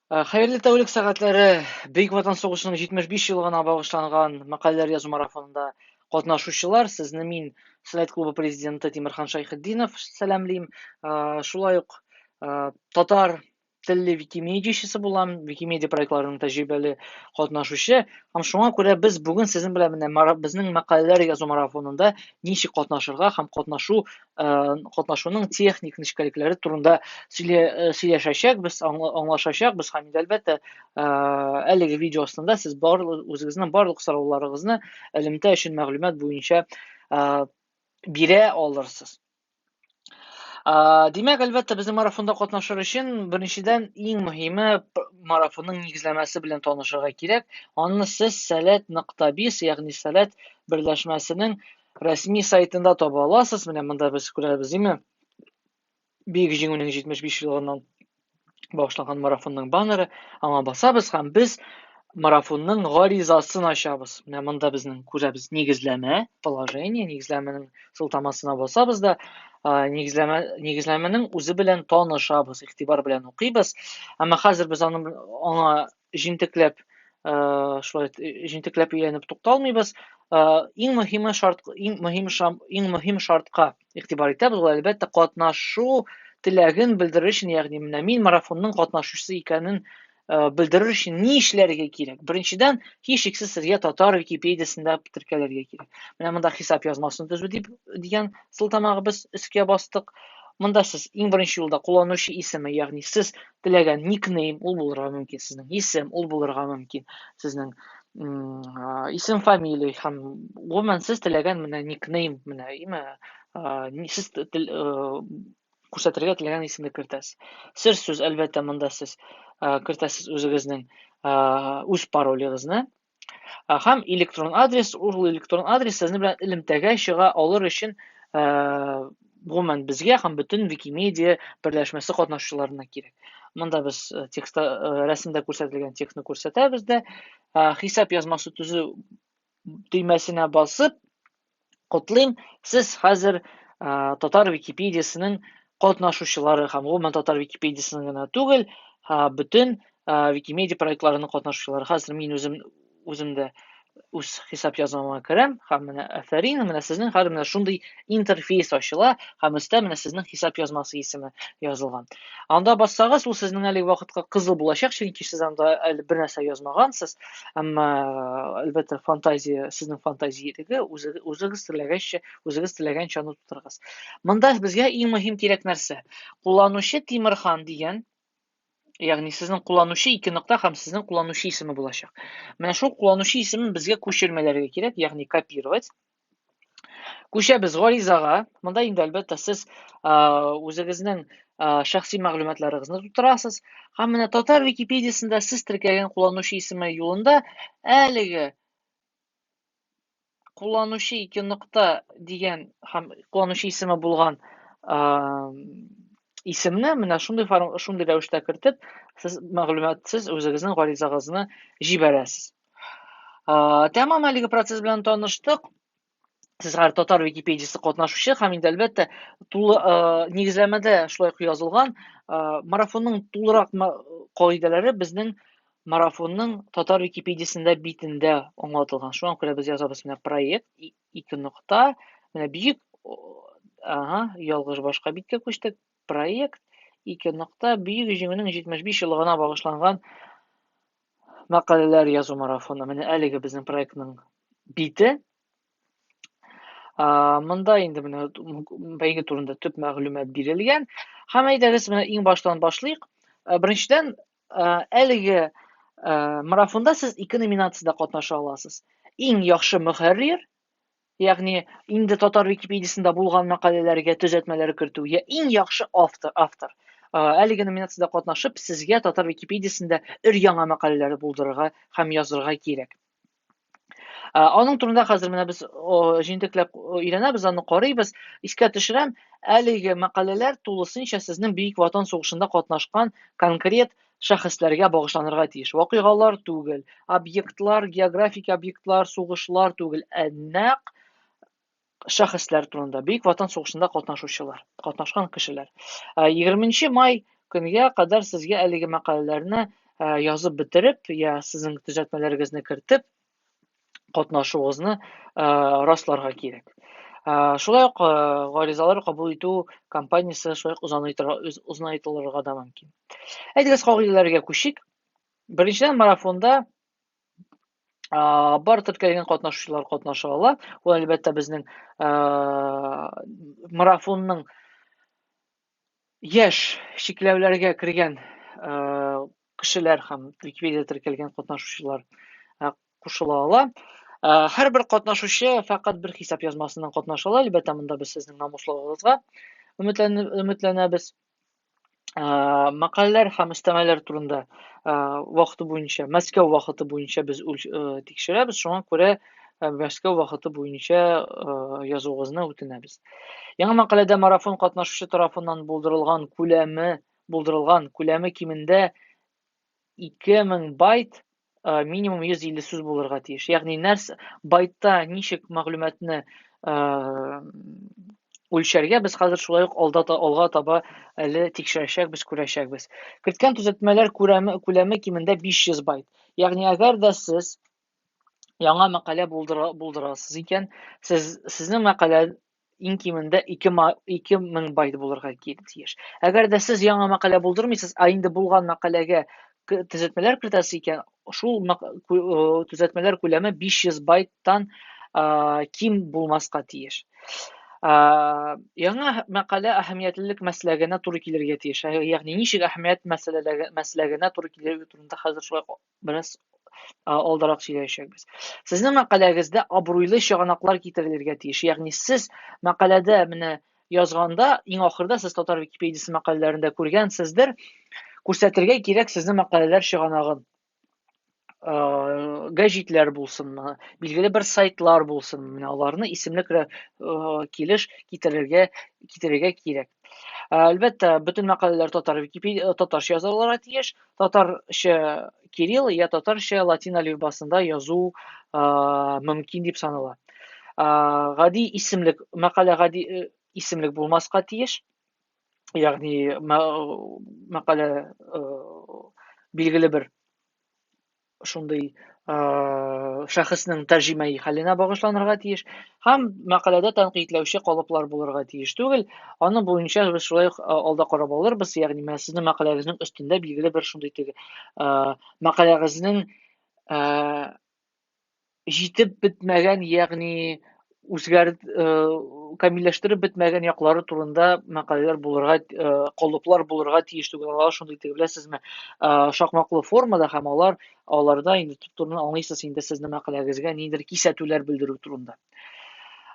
Хәерле тәүлек сәгатьләре Бөек Ватан сугышының 75 еллыгына багышланган мәкаләләр язу марафонында катнашучылар, сезне мин Слайд клубы президенты Тимерхан Шайхетдинов сәламлим. Шулай ук татар телле Викимедиячесе булам, Викимедия проектларының тәҗрибәле катнашучы. Һәм шуңа күрә без бүген сезнең белән безнең мәкаләләр язу марафонында ничек катнашырга һәм катнашуның техник нечкәлекләре турында сөйләшәчәкбез, аңлашачакбыз һәм инде әлбәттә әлеге видео астында сез үзегезнең барлык сорауларыгызны элемтә өчен мәгълүмат буенча бирә алырсыз. Димәк, әлбәттә, безнең марафонда катнашыр өчен беренчедән иң мөһиме марафонның нигезләмәсе белән танышырга кирәк. Аны сез Salad.biz, ягъни Salad берләшмәсенең рәсми сайтында таба аласыз. Менә монда без күрәбез, диме? Бөек җиңүнең 75 еллыгыннан багышланган марафонның баннеры. Аңа басабыз һәм без марафонның гаризасын ачабыз. Менә монда безнең күрәбез нигезләмә, положение, нигезләмәнең сылтамасына басабыз да нигезләмәнең үзе белән танышабыз, игътибар белән укыйбыз. Әмма хәзер без аңа җентекләп өйрәнеп тукталмыйбыз. Иң мөһим шартка игътибар итәбез, ул әлбәттә катнашу теләген белдерер өчен, ягъни менә мин марафонның катнашучысы икәнен белдерер өчен ни эшләргә кирәк? Беренчедән, һичшиксез сезгә татар Википедиясендә теркәлергә кирәк. Менә монда хисап язмасын төзү дигән сылтамага без өскә бастык. Монда сез иң беренче юлда кулланучы исеме, ягъни сез теләгән никнейм ул булырга мөмкин, сезнең исем ул булырга мөмкин, сезнең исем, фамилия һәм гомумән сез теләгән менә никнейм, менә сез күрсәтергә теләгән исемне кертәсез. Сер сүз, әлбәттә, монда сез кертәсез үзегезнең үз паролегызны һәм электрон адрес, ул электрон адрес сезнең белән элемтәгә чыга алыр өчен гомумән безгә һәм бөтен Викимедия берләшмәсе катнашучыларына кирәк. Монда без текстта рәсемдә күрсәтелгән текстны күрсәтәбез дә, хисап язмасы төзү төймәсенә басып, котлыйм, сез хәзер татар Википедиясенең катнашучылары һәм гомумән татар Википедиясенең генә түгел, бөтен Викимедия проектларының катнашучылары. Хәзер мин үземдә үз хисап язмама керәм һәм менә афәрин, менә сезнең хәзер менә шундый интерфейс ачыла һәм өстә менә сезнең хисап язмасы исеме язылган. Анда бассагыз, ул сезнең әлеге вакытка кызыл булачак, чөнки сез анда әле бер нәрсә язмагансыз. Әмма әлбәттә сезнең фантазиягә үзегез теләгәнчә аны тутырыгыз. Монда безгә иң мөһим кирәк нәрсә? Кулланучы Тимерхан дигән, ягъни сезнең кулланучы 2 нокта һәм сезнең кулланучы исеме булачак. Менә шул кулланучы исемен безгә күчермәләргә кирәк, ягъни копировать. Күчәбез гаризага. Монда инде әлбәттә сез үзегезнең шәхси мәгълүматларыгызны тутырасыз. Һәм менә татар Википедиясендә сез теркәгән кулланучы исеме юлында әлеге кулланучы 2 нокта дигән һәм кулланучы исеме булган исемне менә шундый рәвештә кертеп, сез мәгълүматсыз үзегезнең гаризагызны җибәрәсез. Тәмам, әлеге процесс белән таныштык. Сез хәзер татар Википедиясе катнашучы һәм инде әлбәттә нигезләмәдә шулай ук язылган марафонның тулырак кагыйдәләре безнең марафонның татар Википедиясендә битендә аңлатылган. Шуңа күрә без язабыз менә проект 2 нокта, менә бөек ялгыш башка биткә күчтек. Проект 2 нокта Бөек җиңүнең 75 еллыгына багышланган мәкаләләр язу марафоны. Менә әлеге безнең проектның бите. Монда инде менә бәйге турында төп мәгълүмат бирелгән. Һәм әйдәгез менә иң баштан башлыйк. Беренчедән, әлеге марафонда сез 2 номинациядә катнаша аласыз. Иң яхшы мөхәррир, ягъни инде татар Википедиясендә булган мәкаләләргә төзәтмәләр кертү, я иң яхшы автор. Әлеге номинациядә катнашып, сезгә татар Википедиясендә өр-яңа мәкаләләр булдырырга һәм язырга кирәк. Аның турында хәзер менә без җентекләп өйрәнәбез, аны карыйбыз. Искә төшерәм, әлеге мәкаләләр тулысынча сезнең Бөек Ватан сугышында катнашкан конкрет шәхесләргә багышланырга тиеш. Вакыйгалар түгел, объектлар, географик объектлар, сугышлар түгел, нәкъ шәхесләр турында, Бөек Ватан сугышында катнашкан кешеләр. 20 май көнгә кадәр сезгә әлеге мәкаләләрне язып бетереп, я сезнең төзәтмәләрегезне кертеп, катнашуыгызны расларга кирәк. Шулай ук гаризалар кабул итү кампаниясе шулай ук озынайтылырга да мөмкин. Әйдәгез кагыйдәләргә күчик. Беренчедән, марафонда бар төркилгән катнашучылар катнаша ала. Ул әлбәттә безнең марафонның яшь чикләүләргә кергән кешеләр һәм Википедия теркәлгән катнашучылар кушыла ала. Һәрбер катнашучы фақат бер хисап язмасыннан катнаша ала. Әлбәттә, монда без сезнең намуслыгыгызга өметләнәбез. Мәкаләләр һәм өстәмәләр турында вакыты буенча, Мәскәү вакыты буенча без тикшерәбез. Шуңа күрә Мәскәү вакыты буенча язуыгызны үтенәбез. Яңа мәкаләдә марафон катнашучы тарафыннан булдырылган күләме кимендә 2000 байт, минимум 150 сүз булырга тиеш. Ягъни байтта ничек мәгълүматны үлчәргә без хәзер шулай ук алга таба әле тикшерәчәкбез, күрәчәкбез. Керткән төзәтмәләр күләме кимендә 500 байт. Ягъни әгәр дә сез яңа мәкалә булдырасыз икән, сезнең мәкалә иң кимендә 2000 байт булырга тиеш. Әгәр дә сез яңа мәкалә булдырмыйсыз, инде булган мәкаләгә төзәтмәләр кертәсез икән, шул төзәтмәләр күләме 500 байттан ким булмаска тиеш. Яңа мәкалә әһәмиятлелек мәсьәләгенә туры килергә тиеш. Ягъни ничек әһәмият мәсьәләгенә туры килергә турында хәзер шулай бераз алдарак сөйләячәкбез. Сезнең мәкаләгездә абруйлы чыганаклар китерелергә тиеш. Ягъни сез мәкаләдә менә язганда, иң ахырда сез Татар Википедиясы мәкаләләрендә күргәнсездер, күрсәтергә кирәк сезнең мәкаләләр чыганагын. Гәҗитләр булсынмы, билгеле бер сайтлар булсынмы, менә аларны исемлек килеш китерергә кирәк. Әлбәттә, бөтен мәкаләләр татарча язылырга тиеш. Татарча кирилл я татарча латин әлифбасында язу мөмкин дип санала. Гади исемлек, мәкалә гади исемлек булмаска тиеш. Ягъни мәкалә билгеле бер шундый шәхеснең тәрҗемәи хәленә багышланырга тиеш. Һәм мәкаләдә тәнкыйтьләүче калыплар булырга тиеш түгел. Аны буенча без шулай алда карап алырбыз. Ягъни сезнең мәкаләгезнең өстендә билгеле бер шундый мәкаләгезнең җитеп бетмәгән, ягъни камилләштереп бетмәгән яклары турында мәкаләләр булырга, калыплар булырга тиеш түгел. Алар шундый беләсезме, шакмаклы формада һәм аларда инде турында аңлыйсыз инде сезнең мәкаләгезгә ниндидер кисәтүләр белдерү турында.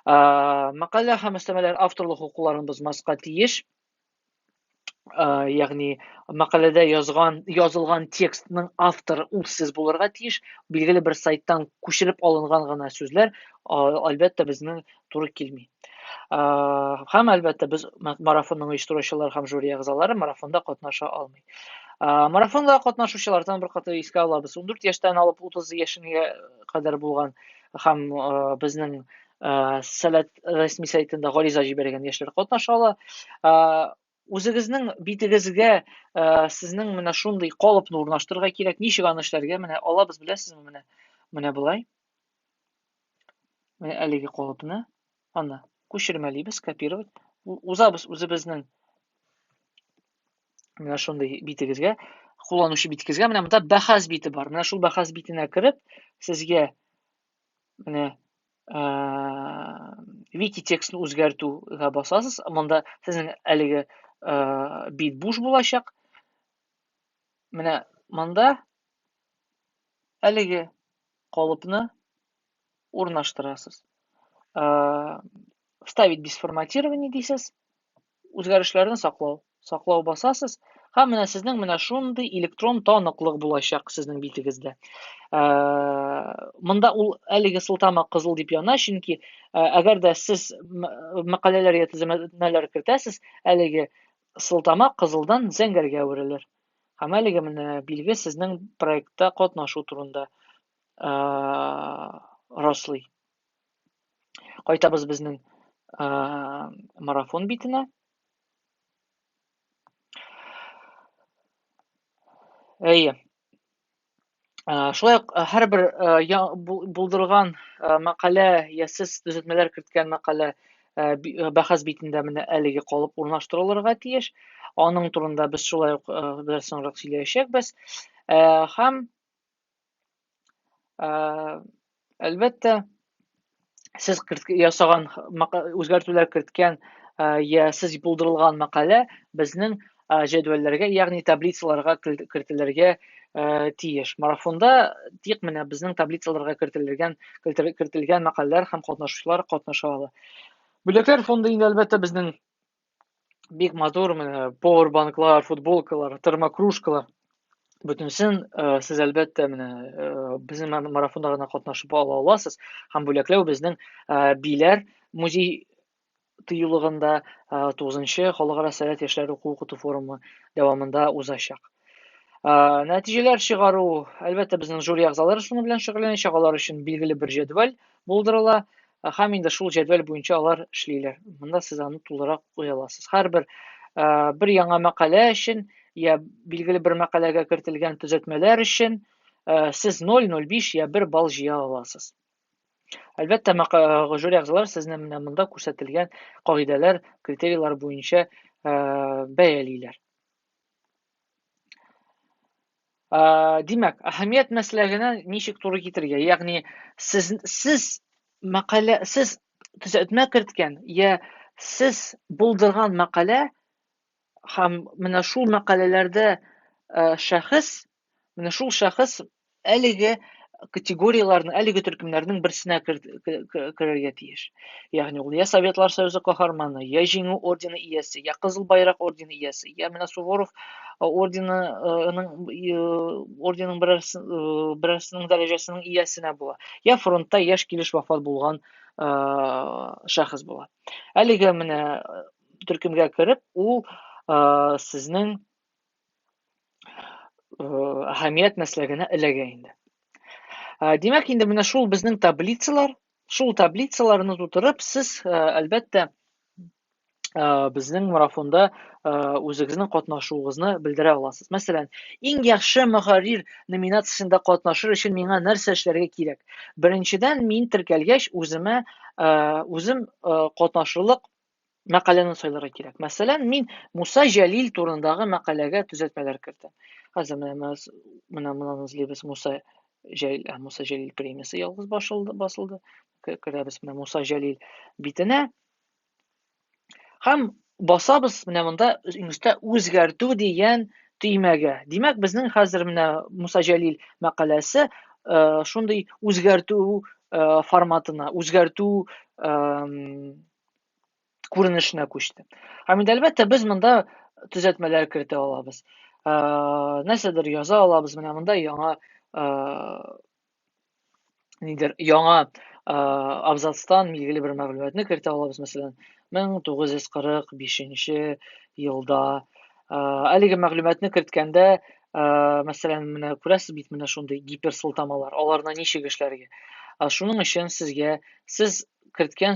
Мәкалә һәм өстәмәләр авторлык хокукларын бозмаска тиеш. Ягъни мәкаләдә язылган текстның авторы ул сез булырга тиеш. Билгеле бер сайттан күчереп алынган гына сүзләр әлбәттә безнең туры килми. Һәм әлбәттә без марафонның оештыручылары һәм жюри әгъзалары марафонда катнаша алмый. Марафонда катнашучылардан бер каты искә алабыз. 14 яшьтән алып 30 яшенә кадәр булган һәм безнең Сәләт рәсми сайтында гариза җибәргән яшьләр катнаша ала. Үзегезнең битегезгә сезнең менә шундый калыпны урнаштырырга кирәк. Ничек аны эшләргә? Менә алабыз, беләсезме, менә булай. Менә әлеге калыпны аны күчермәлибез, копировать. Узабыз үзебезнең менә шундый битегезгә, кулланучы битегезгә. Менә монда бәхәс бите бар. Менә шул бәхәс битенә кереп, сезгә менә вики текстны үзгәртүгә басасыз. Монда сезнең әлеге бит буш булачак. Менә монда әлеге калыпны урнаштырасыз. Вставить без форматирования дисез. Үзгәрешләрне саклау басасыз. Һәм менә сезнең менә шундый электрон таныклык булачак сезнең битегездә. Монда ул әлеге сылтама кызыл дип яна, чөнки әгәр дә сез мәкаләләргә төзәтмәләр кертәсез, әлеге сылтама кызылдан зәңгәргә әверелер. Һәм әлеге менә билге сезнең проектта катнашу турында раслый. Кайтабыз безнең марафон битенә. Әйе. Шулай ук һәрбер булдырылган мәкалә я сез төзәтмәләр керткән мәкалә бәхәс битендә менә әлеге калып урнаштырылырга тиеш. Аның турында без шулай ук biraz соңрак сөйләячәкбез. Һәм әлбәттә сез ясаган үзгәртүләр керткән я сез булдырылган мәкалә безнең җәдвәлләргә, ягъни таблицаларга кертелергә тиеш. Марафонда тик менә безнең таблицаларга кертелгән мәкаләләр һәм катнашучылар катнаша ала. Бүләкләр фонды инде әлбәттә безнең бик матур менә powerbanklар, футболкалар, термокружкалар бөтенсен сез әлбәттә менә безнең марафонда гына катнашып ала аласыз һәм бүләкләү безнең биләр музей тыюлыгында 9-нчы Халыкара сәләт яшьләр уку форумы дәвамында узачак. Нәтиҗәләр чыгару, әлбәттә безнең жюри әгъзалары шуның белән шөгыльләнәчәк, алар өчен билгеле бер җәдвәл булдырыла һәм инде шул җәдвәл буенча алар эшлиләр. Монда сез аны тулырак куя аласыз. Һәрбер бер яңа мәкалә өчен я билгеле бер мәкаләгә кертелгән төзәтмәләр өчен сез 0,05 я 1 балл җыя аласыз. Әлбәттә, жюри әгъзалары сезне менә монда күрсәтелгән кагыйдәләр, критерийлар буенча бәялиләр. Димәк, әһәмият мәсьәләгенә ничек туры китергә? Ягъни сез төзәтмә керткән я сез булдырган мәкалә һәм менә шул мәкаләләрдә менә шул шәхес әлеге категорияларның, әлеге төркемнәрнең берсенә керергә тиеш. Ягъни ул я Советлар Союзы каһарманы, я Җиңү ордены иясе, я Кызыл байрак ордены иясе, я менә Суворов орденының берәрсенең дәрәҗәсенең иясенә була. Я фронтта яшь килеш вафат булган шәхес була. Әлеге менә төркемгә кереп, ул сезнең әһәмият мәсьәләгенә эләгә инде. Димәк, инде менә шул безнең таблицалар, шул таблицаларны тутырып, сез әлбәттә безнең марафонда үзегезнең катнашуыгызны белдерә аласыз. Мәсәлән, иң яхшы мөхәррир номинациясендә катнашыр өчен миңа нәрсә эшләргә кирәк? Беренчедән, мин теркәлгәч, үзем катнашырлык мәкаләне сайларга кирәк. Мәсәлән, мин Муса Җәлил турындагы мәкаләгә төзәтмәләр кертәм. Хәзер менә моннан эзлибез Муса Җәлил премиясе ялгыз басылды. Керәбез менә Муса Җәлил битенә. Һәм басабыз менә монда иңүстә үзгәртү дигән төймәгә. Димәк, безнең хәзер менә Муса Җәлил мәкаләсе шундый үзгәртү форматына, үзгәртү күренешенә күчте. Һәм инде әлбәттә без монда төзәтмәләр кертә алабыз. Нәрсәдер яза алабыз, менә монда яңа абзацтан билгеле бер мәгълүматны кертә алабыз. Мәсәлән, 1945 елда әлеге мәгълүматны керткәндә, мәсәлән, менә күрәсез бит менә шундый гиперсылтамалар, аларны ничек эшләргә? Шуның өчен сез керткән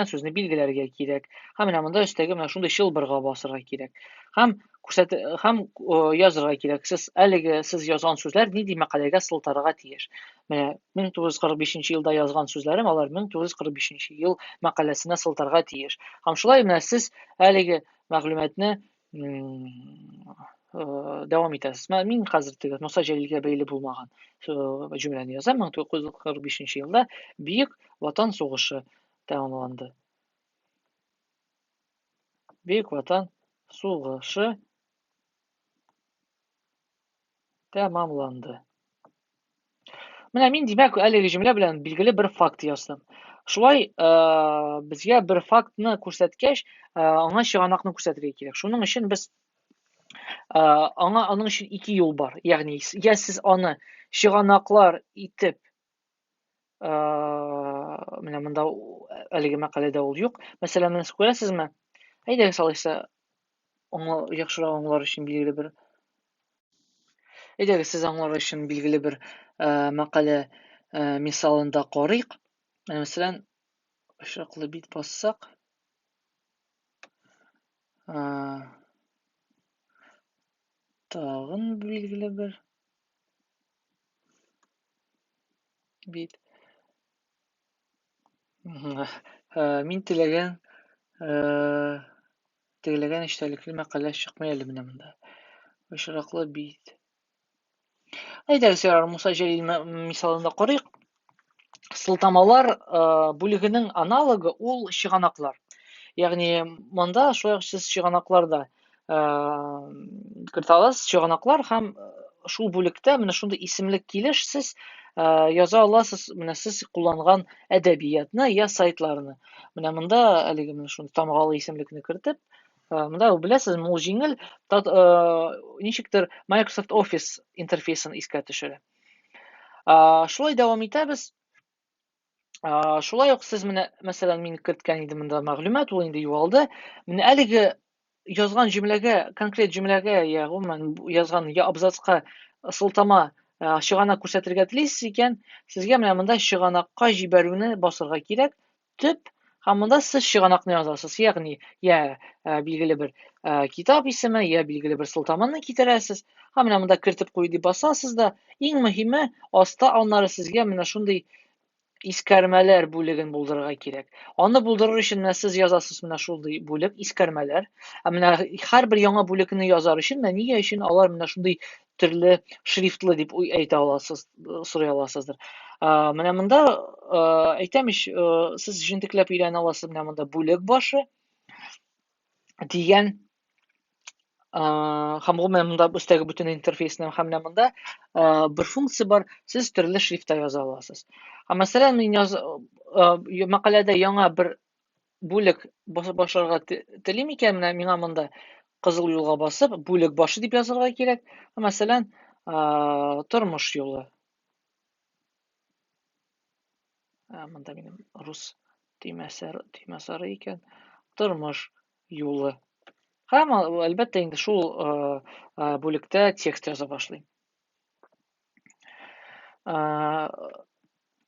сүзне билгеләргә кирәк. Һәм менә монда өстәге менә шундый чылбырга басырга кирәк. Һәм язырга кирәк. Сез язган сүзләр нинди мәкаләгә сылтарга тиеш. Менә 1945 елда язган сүзләрем, алар 1945 ел мәкаләсенә сылтарга тиеш. Һәм шулай менә сез әлеге мәгълүматны дәвам итәсез. Мин хәзер Муса Җәлилгә бәйле булмаган җөмләне язам. 1945 елда Бөек Ватан сугышы тәмамланды. Бөек Ватан сугышы тәмамланды. Менә мин димәк, әлеге җөмлә белән билгеле бер факт яздым. Шулай безгә бер фактны күрсәткәч, аңа чыганакны күрсәтергә кирәк. Шуның өчен без аның өчен ике юл бар. Ягъни, я сез аны чыганаклар итеп менә монда әлеге мәкаләдә ул юк. Мәсәлән, менә күрәсезме? Әйдәгез алайса, яхшырак аңлар өчен билгеле бер Әйдәгез, сез аңлар өчен билгеле бер мәкалә мисалында карыйк. Мәсәлән, ошаклы бит бассак, тагын билгеле бер бит. Мин теләгән эчтәлекле мәкалә чыкмый әле менә монда. Очраклы бит. Әйдәгез, ярар, Муса Җәлил мисалында карыйк. Сылтамалар бүлегенең аналогы ул чыганаклар. Ягъни монда шулай ук сез чыганакларда кертә аласыз, чыганаклар һәм шул бүлектә менә шундый исемлек килеш сез яза аласыз, менә сез кулланган әдәбиятны я сайтларны. Менә монда әлеге менә шундый тамгалы исемлекне кертеп, монда беләсез, ул җиңел ничектер Microsoft Office интерфейсын искә төшерә. Шулай дәвам итәбез. Шулай ук сез менә, мәсәлән, мин керткән идем монда мәгълүмат, ул инде югалды. Менә әлеге язган җөмләгә, конкрет җөмләгә, я гомумән язган я абзацка сылтама чыганак күрсәтергә телисез икән, сезгә менә монда чыганакка җибәрүне басырга кирәк. Төп һәм монда сез чыганакны язасыз. Ягъни, я билгеле бер китап исеме, я билгеле бер сылтаманы китерәсез. Һәм менә монда кертеп куй дип басасыз да, иң мөһиме, аста аннары сезгә менә шундый искәрмәләр бүлеген булдырырга кирәк. Аны булдырыр өчен менә сез язасыз менә шундый бүлек, искәрмәләр. Менә һәрбер яңа бүлекне язар өчен менә нигә өчен алар менә шундый төрле шрифтлы дип әйтә аласыз, сорый аласыздыр. Менә монда әйтәм ич, сез җентекләп өйрәнә аласыз менә монда бүлек башы дигән һәм ул менә монда өстәге бүтән интерфейсның һәм менә монда бер функция бар, сез төрле шрифтта яза аласыз. Мәсәлән, мин мәкаләдә яңа бер бүлек башларга телим икән, менә миңа монда кызыл юлга басып, бүлек башы дип язарга кирәк. Мәсәлән, тормыш юлы. Монда минем рус төймәсары икән. Тормыш юлы. Һәм әлбәттә инде шул бүлектә текст яза башлыйм.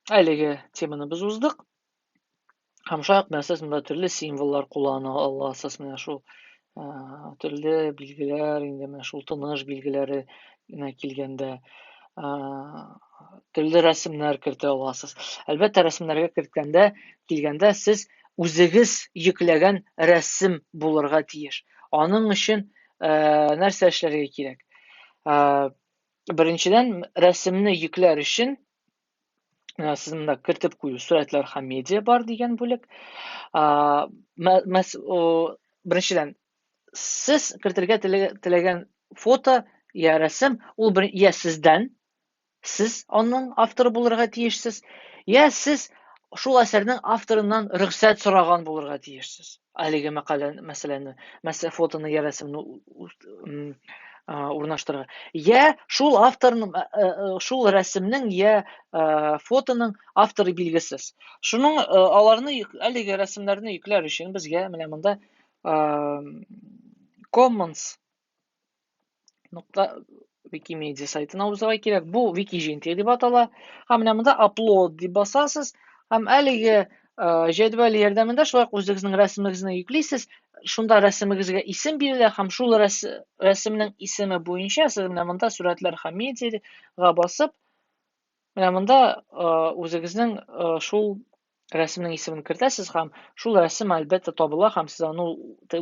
Әлеге теманы без уздык. Һәм шуңа күрә сез монда төрле символлар куллана аласыз, менә шул төрле билгеләр, инде менә шул тыныш билгеләре килгәндә, төрле рәсемнәр кертә аласыз. Әлбәттә, рәсемнәргә килгәндә сез үзегез йөкләгән рәсем булырга тиеш. Аның өчен нәрсә эшләргә кирәк? Беренчедән, рәсемне йөкләр өчен сез монда кертеп кую сурәтләр һәм медиа бар дигән бүлек. Беренчедән, сез кертергә теләгән фото я рәсем, ул я сездән, сез аның авторы булырга тиешсез, я сез шул әсәрнең авторыннан рөхсәт сораган булырга тиешсез. Әлеге мәсьәләне, фотоны я рәсемне урнаштырырга. Я шул авторның, шул рәсемнең я фотоның авторы билгесез. Шуның аларны әлеге рәсемнәрне йөкләр өчен безгә менә монда commons.wikimedia сайтына узарга кирәк. Бу Викижентия дип атала. Һәм менә монда upload дип басасыз. Һәм әлеге җәдвәл ярдәмендә шулай ук үзегезнең рәсемегезне йөклисез. Шунда рәсемегезгә исем бирелә һәм шул рәсемнең исеме буенча сез менә монда сурәтләр һәм медиага басып, менә монда үзегезнең шул рәсемнең исемен кертәсез һәм шул рәсем әлбәттә табыла һәм сез аны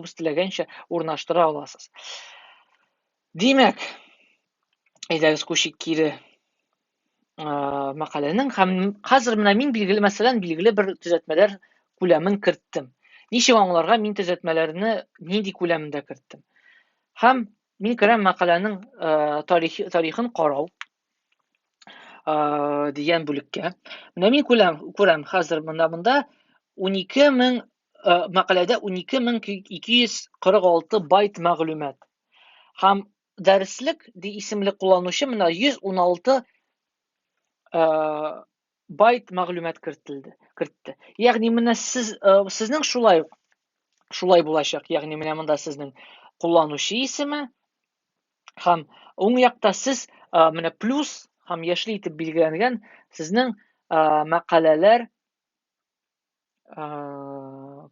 үз теләгәнчә урнаштыра аласыз. Димәк, әйдәгез күчик кире мәкаләнең һәм хәзер менә мин билгеле бер төзәтмәләр күләмен керттем. Ничек аңларга мин төзәтмәләрне нинди күләмендә керттем? Һәм мин керәм мәкаләнең тарихын карау дигән бүлеккә. Менә мин күрәм хәзер монда 12000 мәкаләдә 12246 байт мәгълүмат. Һәм дәреслек исемле кулланучы менә 116 байт мәгълүмат кертте. Ягъни менә сезнең шулай булачак. Ягъни менә монда сезнең кулланучы исеме һәм уң якта сез менә плюс һәм яшьли итеп билгеләнгән сезнең мәкаләләр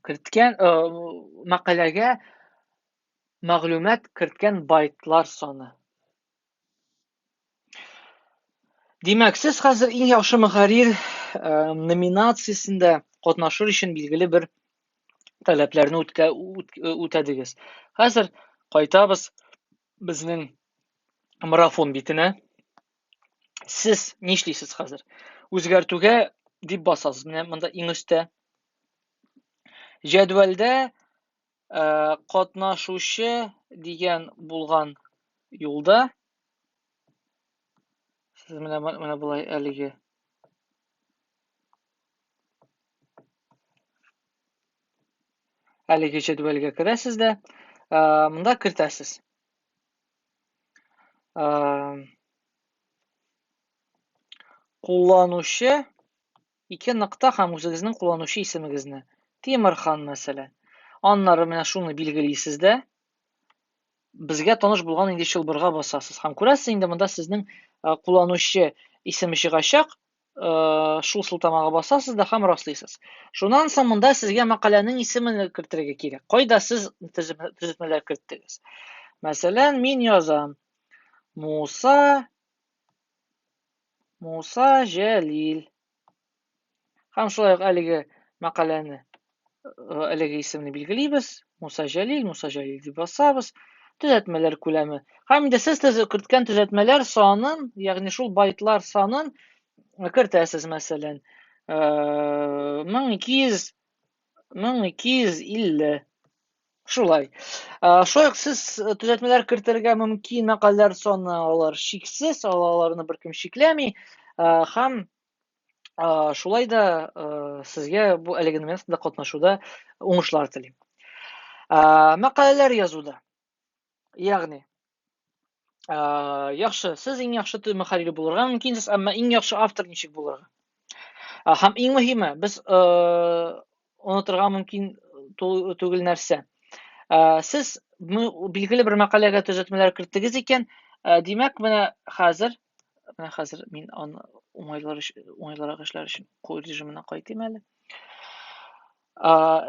керткән мәкаләгә мәгълүмат керткән байтлар саны. Димәк, сез хәзер иң яхшы мөхәррир номинациясендә катнашыр өчен билгеле бер таләпләрне үтәдегез. Хәзер кайтабыз безнең марафон битенә. Сез нишлисез хәзер? Үзгәртүгә дип басасыз. Менә монда иң өстә җәдвәлдә катнашучы дигән булган юлда сез менә булай әлеге җәдвәлгә керәсез дә монда кертәсез. Кулланучы ике нокта һәм үзегезнең кулланучы исемегезне. Тимерхан мәсәлән. Аннары менә шуны билгелисез дә безгә таныш булган инде чылбырга басасыз. Һәм күрәсез инде монда сезнең кулланучы исеме чыгачак, шул сылтамага басасыз да һәм раслыйсыз. Шуннан соң монда сезгә мәкаләнең исемен кертергә кирәк. Кайда сез төзәтмәләр керттегез? Мәсәлән, мин язам Муса Җәлил. Һәм шулай ук әлеге мәкаләне, әлеге исемне билгелибез. Муса Җәлил дип басабыз. Төзәтмәләр күләме. Һәм инде сез керткән төзәтмәләр санын, ягъни шул байтлар санын кертәсез, мәсәлән, 1250. Шулай. Шулай ук сез төзәтмәләр кертергә мөмкин мәкаләләр саны, алар чиксез, аларны беркем чикләми. Һәм шулай да сезгә бу әлеге номинациядә катнашуда уңышлар телим. Мәкаләләр язуда. Ягъни яхшы, сез иң яхшы мөхәррир булырга мөмкинсез, әмма иң яхшы автор ничек булырга? Һәм иң мөһиме, без онытырга мөмкин түгел нәрсә. Сез билгеле бер мәкаләгә төзәтмәләр керттегез икән, димәк, менә хәзер мин аны уңайлырак эшләр өчен кул режимына кайтыйм әле.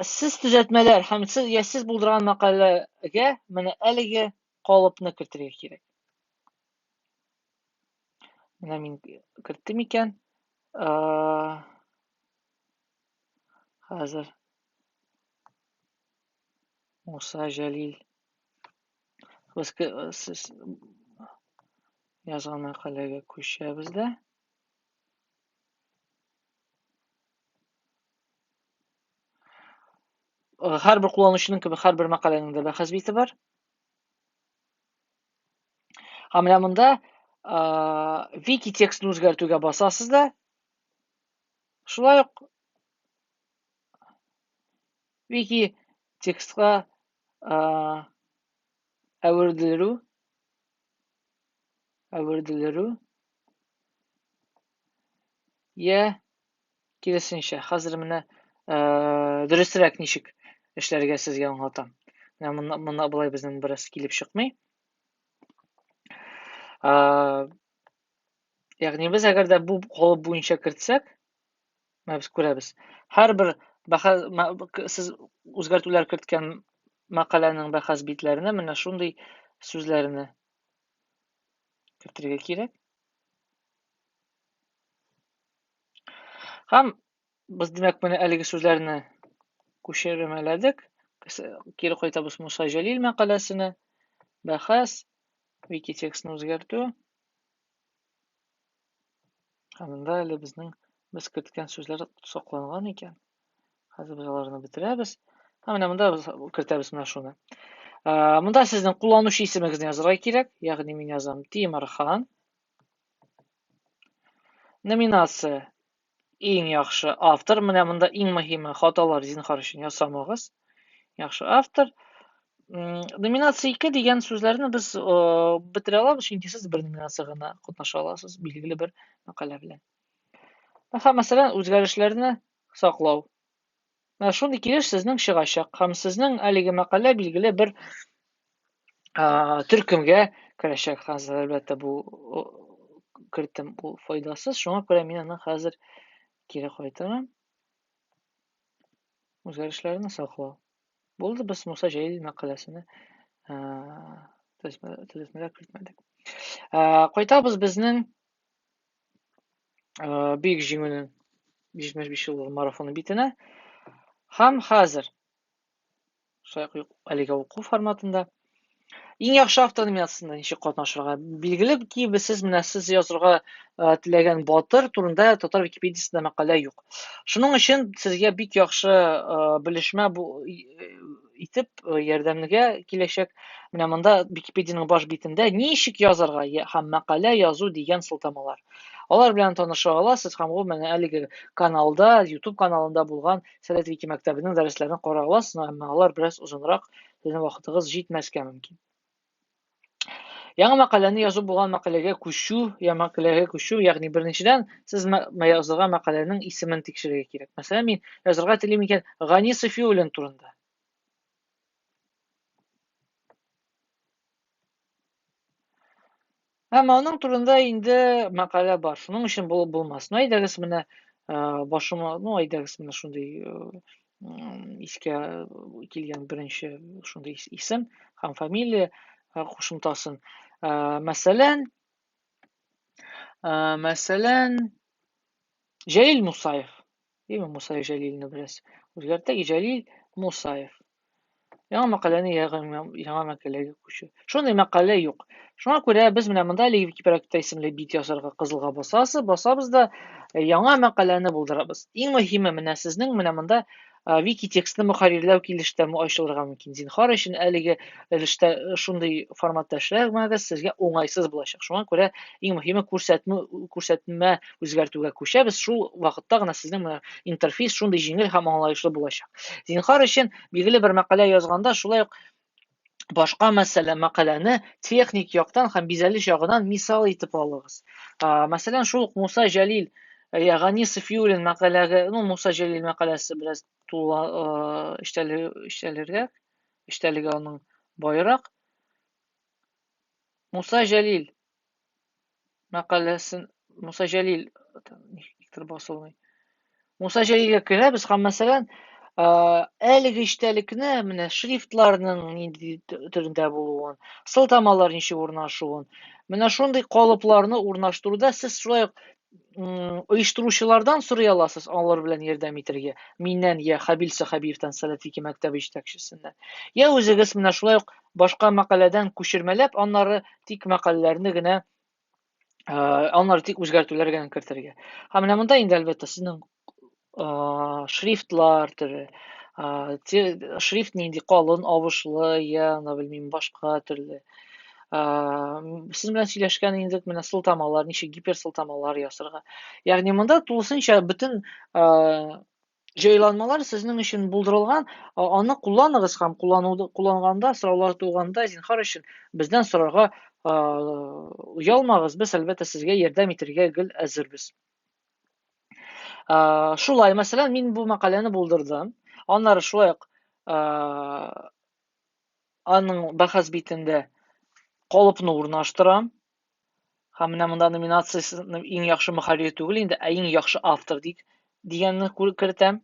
Сез төзәтмәләр һәм сез булдырган мәкаләгә менә әлеге калыпны кертергә кирәк. Менә мин керттем икән. Хәзер Муса Җәлил. Сез язган мәкаләгә күчәбез дә. Һәрбер кулланучының кебек һәрбер мәкаләнең дә бәхәс бите бар. Һәм менә монда вики текстны үзгәртүгә басасыз да. Шулай ук вики текстка әверделерү я киресенчә. Хәзер менә дөресрәк ничек эшләргә сезгә аңлатам. Менә монда булай безнең бераз килеп чыкмый. Ягъни без әгәр дә бу калып буенча кертсәк, без күрәбез. Һәрбер сез үзгәртүләр керткән мәкаләнең бәхәс битләренә менә шундый сүзләрне кертергә кирәк. Һәм без димәк менә әлеге сүзләрне күчермәләдек. Кире кайтабыз Муса Җәлил мәкаләсенә. Бәхәс, вики текстны үзгәртү. Һәм монда әле без керткән сүзләр сакланган икән. Хәзер без аларны бетерәбез. Һәм менә монда кертәбез менә шуны. Монда сезнең кулланучы исемегезне язырга кирәк. Ягъни мин язам Тимерхан. Номинация иң яхшы автор. Менә монда иң мөһиме хаталар зинһар өчен ясамагыз. Яхшы автор. Номинация 2 дигән сүзләрне без бетерә алабыз, чөнки сез бер номинация гына катнаша аласыз, билгеле бер мәкалә белән. Мәсәлән, үзгәрешләрне саклау. Менә шундый килеш сезнең чыгачак. Һәм сезнең әлеге мәкалә билгеле бер төркемгә керәчәк. Хәзер әлбәттә бу кертем, бу файдасыз. Шуңа күрә мин аны хәзер кире кайтарам. Үзгәрешләрне саклау. Булды, без Муса Җәлил мәкаләсенә төзәтмәләр кертмәдек. Кайтабыз безнең Бик җиңүнең 25 еллык марафоны битенә. Һәм хәзер әлеге уку форматында иң яхшы автор номинациясында ничек катнашырга? Билгеле ки, сез язырга теләгән батыр турында татар Википедиясында мәкалә юк. Шуның өчен сезгә бик яхшы белешмә итеп ярдәмгә киләчәк. Менә монда Википедияның баш битендә ничек язарга һәм мәкалә язу дигән сылтамалар. Алар белән таныша аласыз һәм ул менә әлеге каналда, YouTube каналында булган Сәләт Вики мәктәбенең дәресләрен карый аласыз, әмма алар бераз узынрак, сезнең вакытыгыз җитмәскә мөмкин. Яңа мәкаләне язу булган мәкаләгә күчү, ягъни беренчедән сез язылган мәкаләнең исемен тикшерергә кирәк. Мәсәлән, мин язарга телим икән Гани Сафиуллин турында. Әмма аның турында инде мәкалә бар. Шуның өчен булмас. Әйдәгез менә башыма, әйдәгез менә шундый искә килгән беренче шундый исем һәм фамилия кушымтасын. Мәсәлән, Җәлил Мусаев. Димме, Мусаев Җәлилне бераз үзгәртәк. Җәлил Мусаев. Яңа мәкаләгә күчү. Шундый мәкалә юк. Шуңа күрә без менә монда Википедия исемле бит язарга кызылга басабыз да яңа мәкаләне булдырабыз. Иң мөһиме менә сезнең менә монда вики текстны мөхәррирләү килештә ачылырга мөмкин. Зинһар өчен әлеге шундый форматта эшләмәгез, сезгә уңайсыз булачак. Шуңа күрә иң мөһиме күрсәтмә үзгәртүгә күчәбез. Шул вакытта гына сезнең менә интерфейс шундый җиңел һәм аңлаешлы булачак. Зинһар өчен билгеле бер мәкалә язганда шулай ук башка мәкаләне техник яктан һәм бизәлеш ягыннан мисал итеп алыгыз. Мәсәлән, шул Муса Җәлил, Гани Сафиуллин мәкаләгә, Муса Җәлил мәкаләсе бераз эштәлеге аның байрак. Муса Җәлил мәкаләсен, Муса Җәлил Муса Җәлилгә керәбез һәм мәсәлән, әлеге эштәлекне менә шрифтларның нинди төрендә булуын, сылтамалар ничек урнашуын, менә шундый калыпларны урнаштыруда сез шулай ук оештыручылардан сорый аласыз, алар белән ярдәм итәргә. Миннән я Хабил Сахабиевтан, Сәләт Вики мәктәбе җитәкчесеннән. Я үзегез менә шулай ук башка мәкаләдән күчермәләп, аннары тик мәкаләләрне генә, аннары тик үзгәртүләр генә кертергә. Һәм менә монда инде әлбәттә сезнең шрифтлар төре, шрифт нинди калын, авышлы, я, белмим, башка төрле. Сез белән сөйләшкән идек, менә сылтамалар, ничек гиперсылтамалар ясарга. Ягъни монда тулысынча бөтен җайланмалар сезнең өчен булдырылган. Аны кулланыгыз һәм кулланганда, сораулар туганда, зинһар өчен бездән сорарга уялмагыз. Без әлбәттә сезгә ярдәм итәргә гел әзербез. Шулай, мәсәлән, мин бу мәкаләне булдырдым. Аннары шулай ук аның бәхәс битендә калыпны урнаштырам. Һәм менә монда номинациясен иң яхшы мөхәррир түгел инде, иң яхшы автор дигәнне кертәм.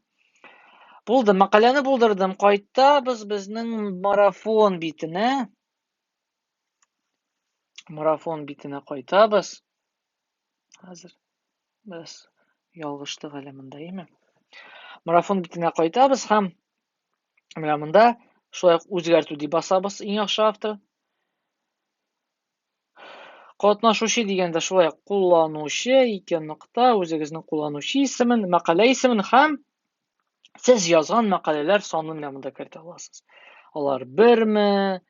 Булды, мәкаләне булдырдым. Кайтабыз безнең марафон битенә. Марафон битенә кайтабыз. Хәзер без ялгыштык әле монда, име? Марафон битенә кайтабыз һәм менә монда шулай ук үзгәртү дип басабыз, иң яхшы автор. Катнашучы дигәндә шулай ук кулланучы, 2 нокта, үзегезнең кулланучы исемен, мәкалә исемен һәм сез язган мәкаләләр санын менә монда кертә аласыз. Алар 1ме,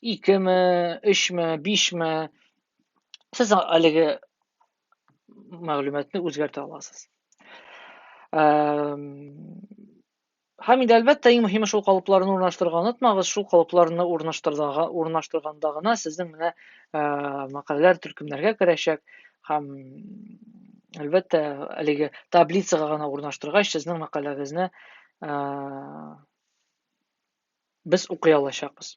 2ме, 3ме, 5ме. Сез әлеге мәгълүматны үзгәртә аласыз. Һәм инде әлбәттә иң мөһиме шул калыпларны урнаштырырга онытмагыз. Шул калыпларны урнаштырганда гына сезнең менә мәкаләләр төркемнәргә керәчәк һәм әлбәттә әлеге таблицага гына урнаштыргач сезнең мәкаләгезне без укый алачакбыз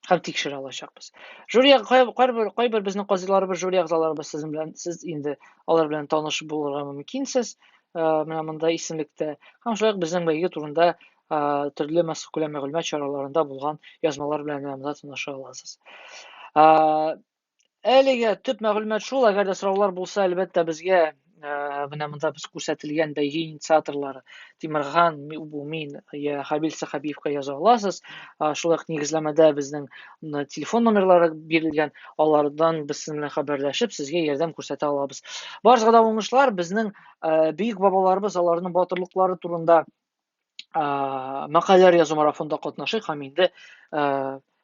һәм тикшерә алачакбыз. Жюри кайбер безнең казыйларыбыз, жюри әгъзаларыбыз сез инде алар белән таныш булырга мөмкинсез. Менә монда исемлектә һәм шулай ук безнең бәйге турында төрле мәсьәлә мәгълүмат чараларында булган язмалар белән монда таныша аласыз. Әлегә төп мәгълүмат шул, әгәр дә сораулар булса, әлбәттә безгә менә монда без күрсәтелгән бәйге инициаторлары Тимерхан, бу мин, Хабил Сахабиевка яза аласыз. Шулай ук нигезләмәдә безнең телефон номерлары бирелгән. Алардан без сезнең белән хәбәрләшеп, сезгә ярдәм күрсәтә алабыз. Барыгызга да уңышлар. Безнең бөек бабаларыбыз, аларның батырлыклары турында мәкаләләр язу марафонда катнашыйк һәм инде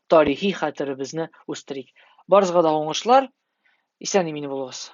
тарихи хәтеребезне үстерик. Барыгызга да уңышлар. Исән-имин булыгыз.